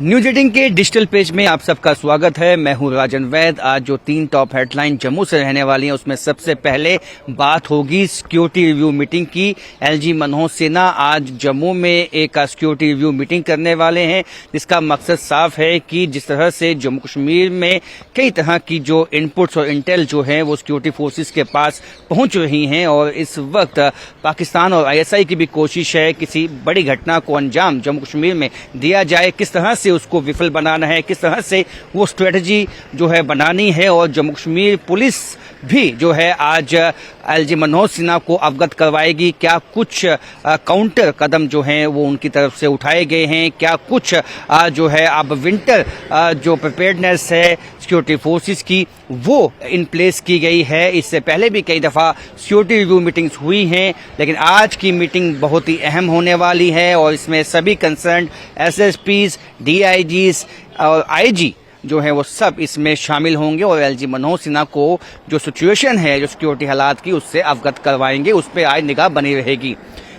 News 18 के digital page में आप सबका स्वागत है। मैं हूं राजन वैद। आज जो 3 टॉप हेडलाइन जम्मू से रहने वाली हैं उसमें सबसे पहले बात होगी सिक्योरिटी रिव्यू मीटिंग की। एलजी मनोज सिन्हा आज जम्मू में एक सिक्योरिटी रिव्यू मीटिंग करने वाले हैं, जिसका मकसद साफ है कि जिस तरह से जम्मू कश्मीर में कई तरह की जो इनपुट्स और इंटेल जो है वो सिक्योरिटी फोर्सेस के पास पहुंच रही हैं और इस वक्त पाकिस्तान और आईएसआई की भी कोशिश है किसी बड़ी घटना को अंजाम जम्मू कश्मीर में दिया जाए, किस तरह से उसको विफल बनाना है, किस तरह से वो स्ट्रेटजी जो है बनानी है। और जम्मू कश्मीर पुलिस भी जो है आज एलजी मनोज सिन्हा को अवगत करवाएगी क्या कुछ काउंटर कदम जो हैं वो उनकी तरफ से उठाए गए हैं, क्या कुछ जो है अब विंटर जो प्रिपेयर्डनेस है सिक्योरिटी फोर्सेस की वो इन प्लेस की गई है। इससे पहले भी कई दफा सिक्योरिटी रिव्यू मीटिंग्स हुई हैं, लेकिन आज की मीटिंग बहुत ही अहम होने वाली है और इसमें सभी कंसर्न एसएसपीज, डीआईजीज और आईजी जो है वो सब इसमें शामिल होंगे और एलजी मनोज सिन्हा को जो सिचुएशन है जो सिक्योरिटी हालात की उससे अवगत करवाएंगे, उस पर आज निगाह बनी रहेगी।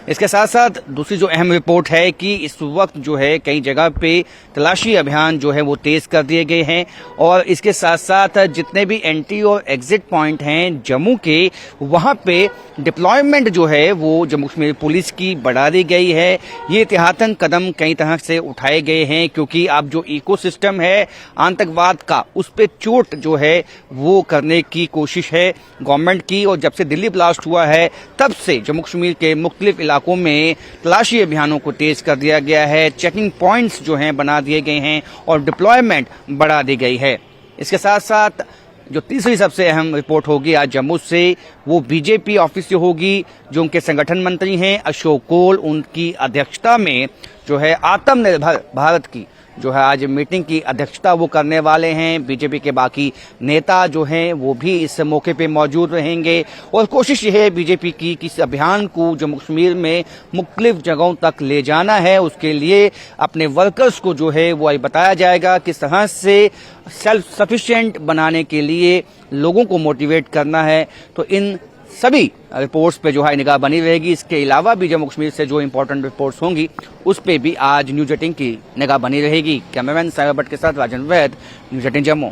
इसके साथ साथ दूसरी जो अहम रिपोर्ट है कि इस वक्त जो है कई जगह पे तलाशी अभियान जो है वो तेज कर दिए गए हैं और इसके साथ साथ जितने भी एंट्री और एग्जिट पॉइंट हैं जम्मू के, वहां पे डिप्लॉयमेंट जो है वो जम्मू कश्मीर पुलिस की बढ़ा दी गई है। ये एहतियातन कदम कई तरह से उठाए गए हैं क्योंकि अब जो इकोसिस्टम है आतंकवाद का उस पर चोट जो है वो करने की कोशिश है गवर्नमेंट की। और जब से दिल्ली ब्लास्ट हुआ है तब से जम्मू कश्मीर के मुख्तलिफ इलाकों में तलाशी अभियानों को तेज कर दिया गया है, चेकिंग पॉइंट्स जो हैं बना दिए गए हैं और डिप्लॉयमेंट बढ़ा दी गई है। इसके साथ साथ जो तीसरी सबसे अहम रिपोर्ट होगी आज जम्मू से वो बीजेपी ऑफिस से होगी। जो उनके संगठन मंत्री हैं अशोक कोल, उनकी अध्यक्षता में जो है आत्मनिर्भर भारत की जो है आज मीटिंग की अध्यक्षता वो करने वाले हैं। बीजेपी के बाकी नेता जो हैं वो भी इस मौके पे मौजूद रहेंगे और कोशिश ये है बीजेपी की कि इस अभियान को जम्मू कश्मीर में मुख्तलिफ जगहों तक ले जाना है। उसके लिए अपने वर्कर्स को जो है वो बताया जाएगा किस तरह से सेल्फ सफिशिएंट बनाने के लिए लोगों को मोटिवेट करना है। तो इन सभी रिपोर्ट्स पे जो है निगाह बनी रहेगी। इसके अलावा भी जम्मू कश्मीर से जो इंपॉर्टेंट रिपोर्ट्स होंगी उस पे भी आज न्यूज 18 की निगाह बनी रहेगी। कैमरामैन साहिब भट्ट के साथ राजन वैद, न्यूज 18 जम्मू।